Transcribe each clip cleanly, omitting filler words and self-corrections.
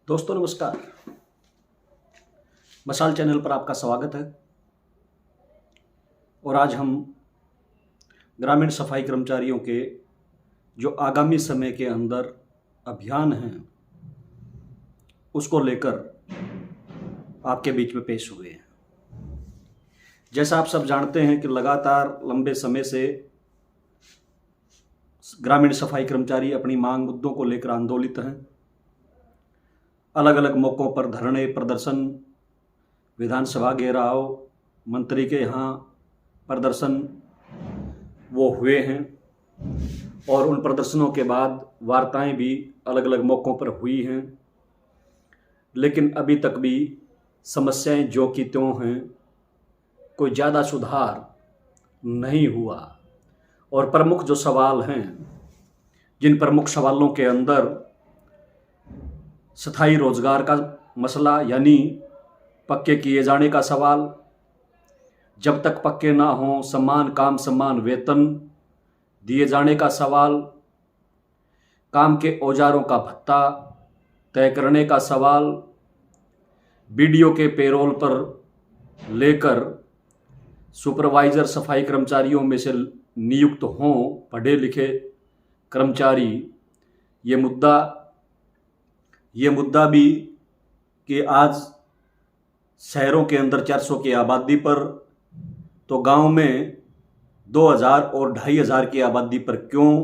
दोस्तों नमस्कार। मशाल चैनल पर आपका स्वागत है। और आज हम ग्रामीण सफाई कर्मचारियों के जो आगामी समय के अंदर अभियान हैं उसको लेकर आपके बीच में पेश हुए हैं। जैसा आप सब जानते हैं कि लगातार लंबे समय से ग्रामीण सफाई कर्मचारी अपनी मांग मुद्दों को लेकर आंदोलित हैं। अलग अलग मौक़ों पर धरने, प्रदर्शन, विधानसभा घेराव, मंत्री के यहाँ प्रदर्शन वो हुए हैं और उन प्रदर्शनों के बाद वार्ताएं भी अलग अलग मौक़ों पर हुई हैं। लेकिन अभी तक भी समस्याएं जो की त्यों हैं, कोई ज़्यादा सुधार नहीं हुआ। और प्रमुख जो सवाल हैं, जिन प्रमुख सवालों के अंदर स्थायी रोजगार का मसला यानी पक्के किए जाने का सवाल, जब तक पक्के ना हों समान काम समान वेतन दिए जाने का सवाल, काम के औजारों का भत्ता तय करने का सवाल, बीडीओ के पेरोल पर लेकर सुपरवाइज़र सफाई कर्मचारियों में से नियुक्त हों पढ़े लिखे कर्मचारी, ये मुद्दा भी कि आज शहरों के अंदर 400 की आबादी पर तो गांव में 2000 और 2500 की आबादी पर क्यों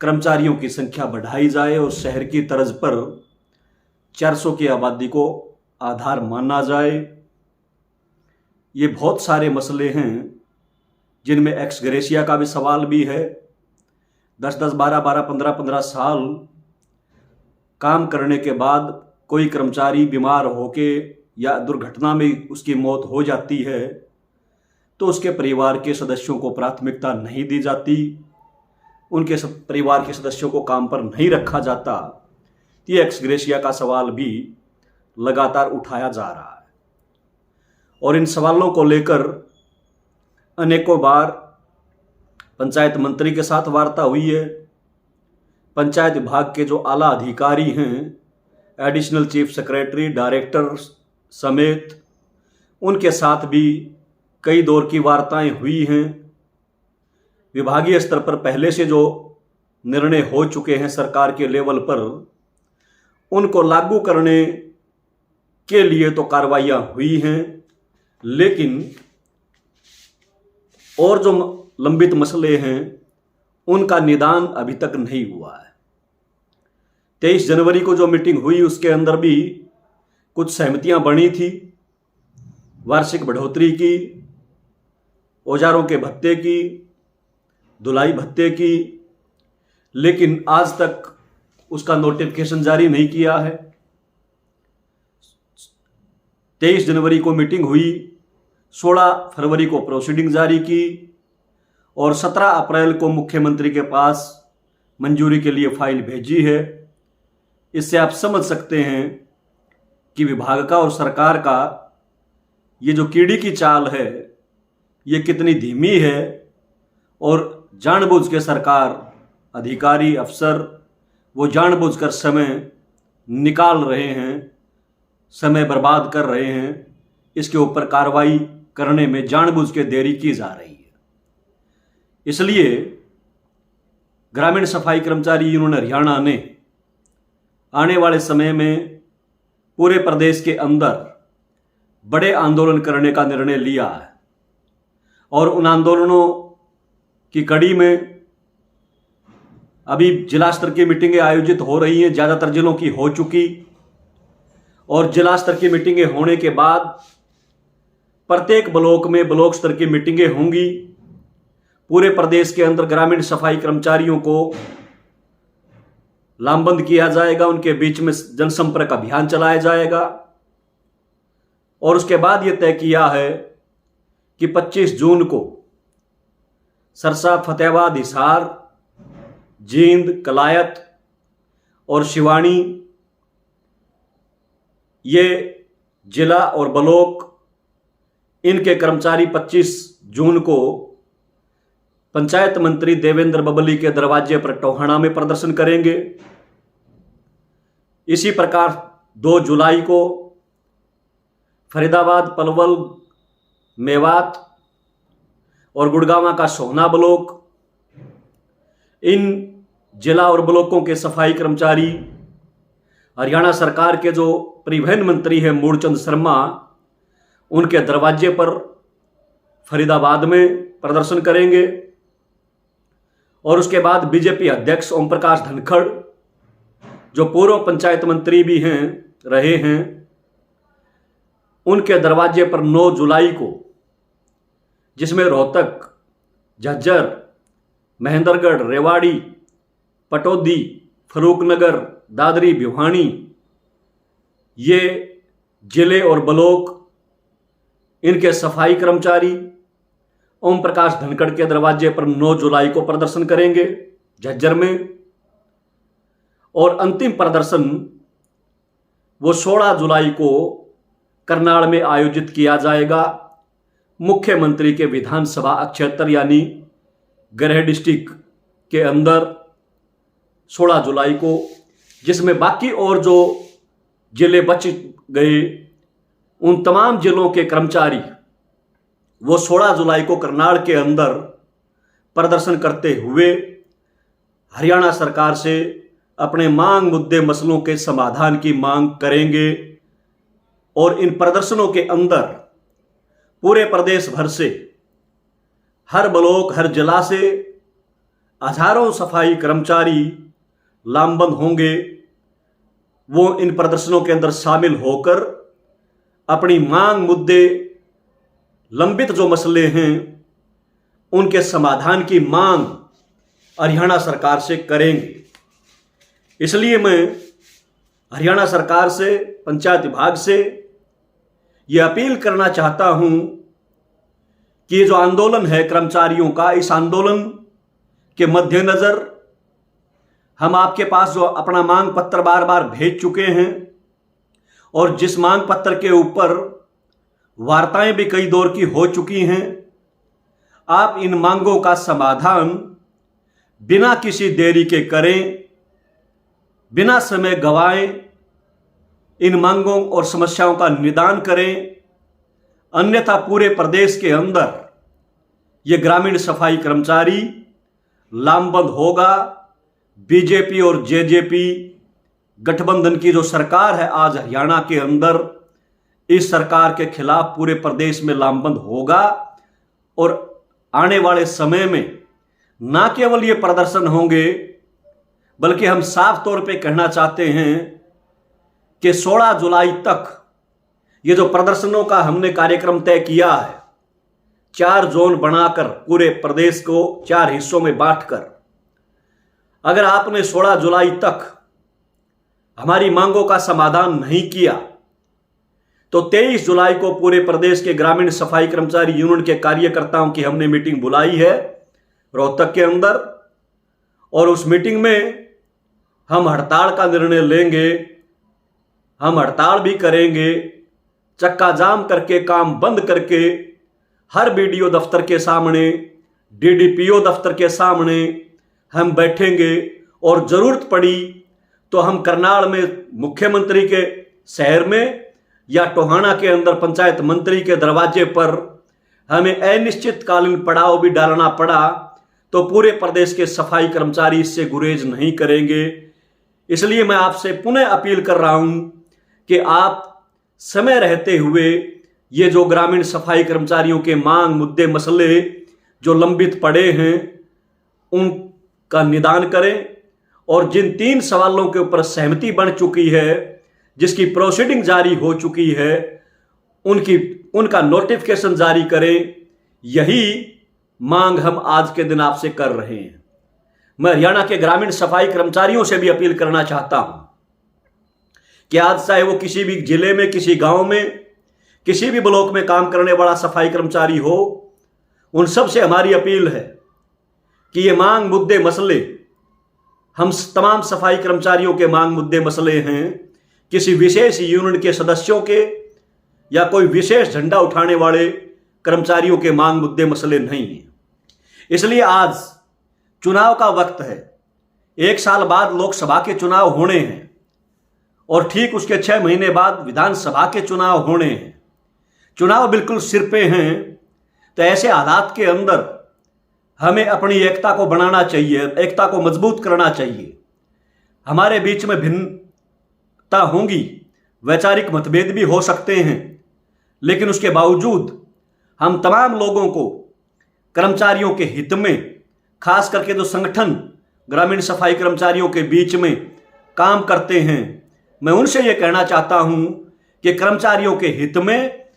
कर्मचारियों की संख्या बढ़ाई जाए और शहर की तर्ज पर 400 की आबादी को आधार माना जाए। ये बहुत सारे मसले हैं जिनमें एक्स ग्रेशिया का भी सवाल भी है। 10-10, 12-12, 15-15 साल काम करने के बाद कोई कर्मचारी बीमार होके या दुर्घटना में उसकी मौत हो जाती है तो उसके परिवार के सदस्यों को प्राथमिकता नहीं दी जाती, उनके परिवार के सदस्यों को काम पर नहीं रखा जाता। ये एक्स ग्रेशिया का सवाल भी लगातार उठाया जा रहा है और इन सवालों को लेकर अनेकों बार पंचायत मंत्री के साथ वार्ता हुई है। पंचायत विभाग के जो आला अधिकारी हैं, एडिशनल चीफ सेक्रेटरी, डायरेक्टर समेत, उनके साथ भी कई दौर की वार्ताएं हुई हैं। विभागीय स्तर पर पहले से जो निर्णय हो चुके हैं सरकार के लेवल पर, उनको लागू करने के लिए तो कार्रवाइयां हुई हैं, लेकिन और जो लंबित मसले हैं उनका निदान अभी तक नहीं हुआ है। 23 जनवरी को जो मीटिंग हुई उसके अंदर भी कुछ सहमतियां बनी थी, वार्षिक बढ़ोतरी की, औजारों के भत्ते की, धुलाई भत्ते की, लेकिन आज तक उसका नोटिफिकेशन जारी नहीं किया है। 23 जनवरी को मीटिंग हुई, 16 फरवरी को प्रोसीडिंग जारी की और 17 अप्रैल को मुख्यमंत्री के पास मंजूरी के लिए फाइल भेजी है। इससे आप समझ सकते हैं कि विभाग का और सरकार का ये जो कीड़ी की चाल है ये कितनी धीमी है और जानबूझ के सरकार, अधिकारी, अफसर वो जानबूझकर समय निकाल रहे हैं, समय बर्बाद कर रहे हैं। इसके ऊपर कार्रवाई करने में जानबूझ के देरी की जा रही है। इसलिए ग्रामीण सफाई कर्मचारी यूनियन हरियाणा ने आने वाले समय में पूरे प्रदेश के अंदर बड़े आंदोलन करने का निर्णय लिया है और उन आंदोलनों की कड़ी में अभी जिला स्तर की मीटिंगें आयोजित हो रही हैं। ज़्यादातर जिलों की हो चुकी और जिला स्तर की मीटिंगें होने के बाद प्रत्येक ब्लॉक में ब्लॉक स्तर की मीटिंगें होंगी। पूरे प्रदेश के अंदर ग्रामीण सफाई कर्मचारियों को लामबंद किया जाएगा, उनके बीच में जनसंपर्क अभियान चलाया जाएगा और उसके बाद ये तय किया है कि 25 जून को सरसा, फतेहाबाद, हिसार, जींद, कलायत और शिवानी ये जिला और ब्लॉक, इनके कर्मचारी 25 जून को पंचायत मंत्री देवेंद्र बबली के दरवाजे पर टोहाना में प्रदर्शन करेंगे। इसी प्रकार 2 जुलाई को फरीदाबाद, पलवल, मेवात और गुड़गांव का सोहना ब्लॉक, इन जिला और ब्लॉकों के सफाई कर्मचारी हरियाणा सरकार के जो परिवहन मंत्री हैं मूलचंद शर्मा, उनके दरवाजे पर फरीदाबाद में प्रदर्शन करेंगे। और उसके बाद बीजेपी अध्यक्ष ओम प्रकाश धनखड़, जो पूर्व पंचायत मंत्री भी रहे हैं, उनके दरवाजे पर 9 जुलाई को, जिसमें रोहतक, झज्जर, महेंद्रगढ़, रेवाड़ी, पटौदी, फरूखनगर, दादरी, भिवानी, ये जिले और ब्लॉक, इनके सफाई कर्मचारी ओम प्रकाश धनखड़ के दरवाजे पर 9 जुलाई को प्रदर्शन करेंगे झज्जर में। और अंतिम प्रदर्शन वो 16 जुलाई को करनाल में आयोजित किया जाएगा, मुख्यमंत्री के विधानसभा क्षेत्र यानी गृह डिस्ट्रिक्ट के अंदर 16 जुलाई को, जिसमें बाकी और जो जिले बच गए उन तमाम जिलों के कर्मचारी वो 16 जुलाई को करनाल के अंदर प्रदर्शन करते हुए हरियाणा सरकार से अपने मांग, मुद्दे, मसलों के समाधान की मांग करेंगे। और इन प्रदर्शनों के अंदर पूरे प्रदेश भर से, हर ब्लॉक, हर जिला से हजारों सफाई कर्मचारी लामबंद होंगे। वो इन प्रदर्शनों के अंदर शामिल होकर अपनी मांग, मुद्दे, लंबित जो मसले हैं उनके समाधान की मांग हरियाणा सरकार से करेंगे। इसलिए मैं हरियाणा सरकार से, पंचायत विभाग से यह अपील करना चाहता हूं कि ये जो आंदोलन है कर्मचारियों का, इस आंदोलन के मद्देनजर हम आपके पास जो अपना मांग पत्र बार बार भेज चुके हैं और जिस मांग पत्र के ऊपर वार्ताएं भी कई दौर की हो चुकी हैं, आप इन मांगों का समाधान बिना किसी देरी के करें, बिना समय गवाएं, इन मांगों और समस्याओं का निदान करें। अन्यथा पूरे प्रदेश के अंदर ये ग्रामीण सफाई कर्मचारी लामबंद होगा। बीजेपी और जेजेपी गठबंधन की जो सरकार है आज हरियाणा के अंदर, इस सरकार के खिलाफ पूरे प्रदेश में लामबंद होगा। और आने वाले समय में ना केवल ये प्रदर्शन होंगे, बल्कि हम साफ तौर पे कहना चाहते हैं कि 16 जुलाई तक ये जो प्रदर्शनों का हमने कार्यक्रम तय किया है, 4 जोन बनाकर पूरे प्रदेश को 4 हिस्सों में बांटकर, अगर आपने 16 जुलाई तक हमारी मांगों का समाधान नहीं किया तो 23 जुलाई को पूरे प्रदेश के ग्रामीण सफाई कर्मचारी यूनियन के कार्यकर्ताओं की हमने मीटिंग बुलाई है रोहतक के अंदर। और उस मीटिंग में हम हड़ताल का निर्णय लेंगे, हम हड़ताल भी करेंगे, चक्का जाम करके, काम बंद करके, हर बीडीओ दफ्तर के सामने, डीडीपीओ दफ्तर के सामने हम बैठेंगे। और जरूरत पड़ी तो हम करनाल में मुख्यमंत्री के शहर में या टोहाना के अंदर पंचायत मंत्री के दरवाजे पर हमें अनिश्चितकालीन पड़ाव भी डालना पड़ा तो पूरे प्रदेश के सफाई कर्मचारी इससे गुरेज नहीं करेंगे। इसलिए मैं आपसे पुनः अपील कर रहा हूं कि आप समय रहते हुए ये जो ग्रामीण सफाई कर्मचारियों के मांग, मुद्दे, मसले जो लंबित पड़े हैं उनका निदान करें। और जिन 3 सवालों के ऊपर सहमति बन चुकी है, जिसकी प्रोसीडिंग जारी हो चुकी है, उनका नोटिफिकेशन जारी करें। यही मांग हम आज के दिन आपसे कर रहे हैं। मैं हरियाणा के ग्रामीण सफाई कर्मचारियों से भी अपील करना चाहता हूं कि आज चाहे वो किसी भी जिले में, किसी गांव में, किसी भी ब्लॉक में काम करने वाला सफाई कर्मचारी हो, उन सब से हमारी अपील है कि ये मांग, मुद्दे, मसले, हम तमाम सफाई कर्मचारियों के मांग, मुद्दे, मसले हैं, किसी विशेष यूनियन के सदस्यों के या कोई विशेष झंडा उठाने वाले कर्मचारियों के मांग, मुद्दे, मसले नहीं हैं। इसलिए आज चुनाव का वक्त है, 1 साल बाद लोकसभा के चुनाव होने हैं और ठीक उसके 6 महीने बाद विधानसभा के चुनाव होने हैं। चुनाव बिल्कुल सिर पे हैं। तो ऐसे हालात के अंदर हमें अपनी एकता को बनाना चाहिए, एकता को मजबूत करना चाहिए। हमारे बीच में भिन्नता होंगी, वैचारिक मतभेद भी हो सकते हैं, लेकिन उसके बावजूद हम तमाम लोगों को कर्मचारियों के हित में, खास करके जो संगठन ग्रामीण सफाई कर्मचारियों के बीच में काम करते हैं, मैं उनसे ये कहना चाहता हूं कि कर्मचारियों के हित में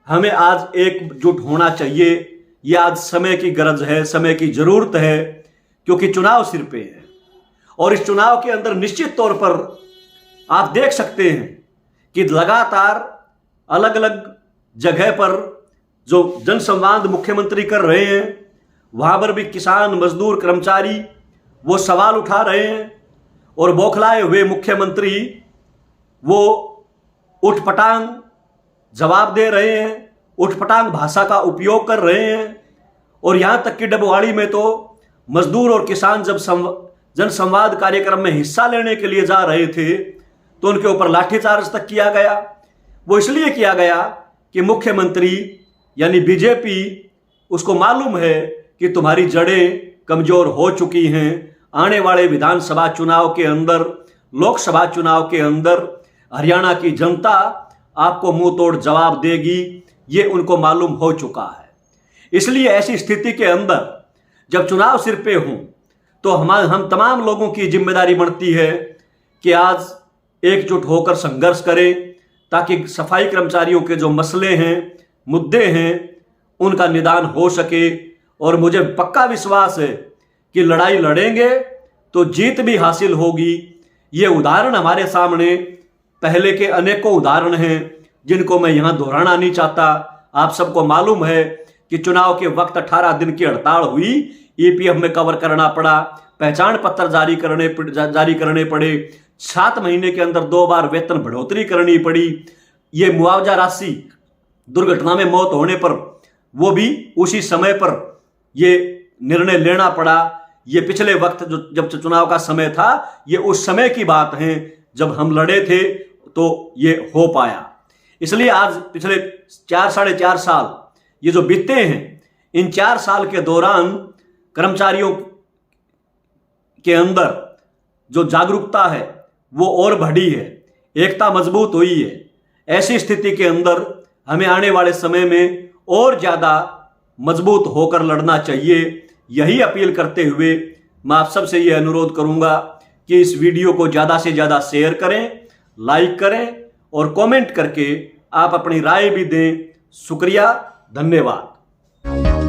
हमें आज एकजुट होना चाहिए। यह आज समय की गरज है, समय की जरूरत है, क्योंकि चुनाव सिर पे है। और इस चुनाव के अंदर निश्चित तौर पर आप देख सकते हैं कि लगातार अलग अलग जगह पर जो जनसंवाद मुख्यमंत्री कर रहे हैं, वहां पर भी किसान, मजदूर, कर्मचारी वो सवाल उठा रहे हैं और बौखलाए हुए मुख्यमंत्री वो उठपटांग जवाब दे रहे हैं, उठपटांग भाषा का उपयोग कर रहे हैं। और यहां तक कि डबवाड़ी में तो मजदूर और किसान जब जनसंवाद कार्यक्रम में हिस्सा लेने के लिए जा रहे थे तो उनके ऊपर लाठीचार्ज तक किया गया। वो इसलिए किया गया कि मुख्यमंत्री यानी बीजेपी, उसको मालूम है कि तुम्हारी जड़ें कमजोर हो चुकी हैं। आने वाले विधानसभा चुनाव के अंदर, लोकसभा चुनाव के अंदर हरियाणा की जनता आपको मुंह तोड़ जवाब देगी, ये उनको मालूम हो चुका है। इसलिए ऐसी स्थिति के अंदर जब चुनाव सिर पे हों तो हम तमाम लोगों की जिम्मेदारी बनती है कि आज एकजुट होकर संघर्ष करें, ताकि सफाई कर्मचारियों के जो मसले हैं, मुद्दे हैं, उनका निदान हो सके। और मुझे पक्का विश्वास है कि लड़ाई लड़ेंगे तो जीत भी हासिल होगी। ये उदाहरण हमारे सामने पहले के अनेकों उदाहरण हैं जिनको मैं यहाँ दोहराना नहीं चाहता। आप सबको मालूम है कि चुनाव के वक्त 18 दिन की हड़ताल हुई, ईपीएफ में कवर करना पड़ा, पहचान पत्र जारी करने पड़े, 7 महीने के अंदर 2 बार वेतन बढ़ोतरी करनी पड़ी। ये मुआवजा राशि दुर्घटना में मौत होने पर वो भी उसी समय पर ये निर्णय लेना पड़ा। ये पिछले वक्त जब चुनाव का समय था, ये उस समय की बात है जब हम लड़े थे तो ये हो पाया। इसलिए आज पिछले 4 साढ़े 4 साल ये जो बीते हैं, इन 4 साल के दौरान कर्मचारियों के अंदर जो जागरूकता है वो और बढ़ी है, एकता मजबूत हुई है। ऐसी स्थिति के अंदर हमें आने वाले समय में और ज्यादा मजबूत होकर लड़ना चाहिए। यही अपील करते हुए मैं आप सबसे यह अनुरोध करूंगा कि इस वीडियो को ज्यादा से ज्यादा शेयर करें, लाइक करें और कमेंट करके आप अपनी राय भी दें। शुक्रिया, धन्यवाद।